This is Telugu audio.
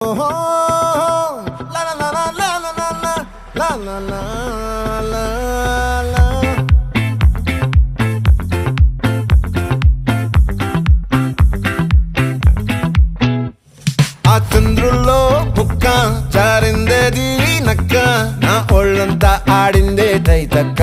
ఓహో లా లా లా లా లా లా లా లా లా లా లా. ఆ చంద్రుల్లో బుక్క జారిందేది నక్క, నా ఒళ్ళంతా ఆడిందే తైతక్క.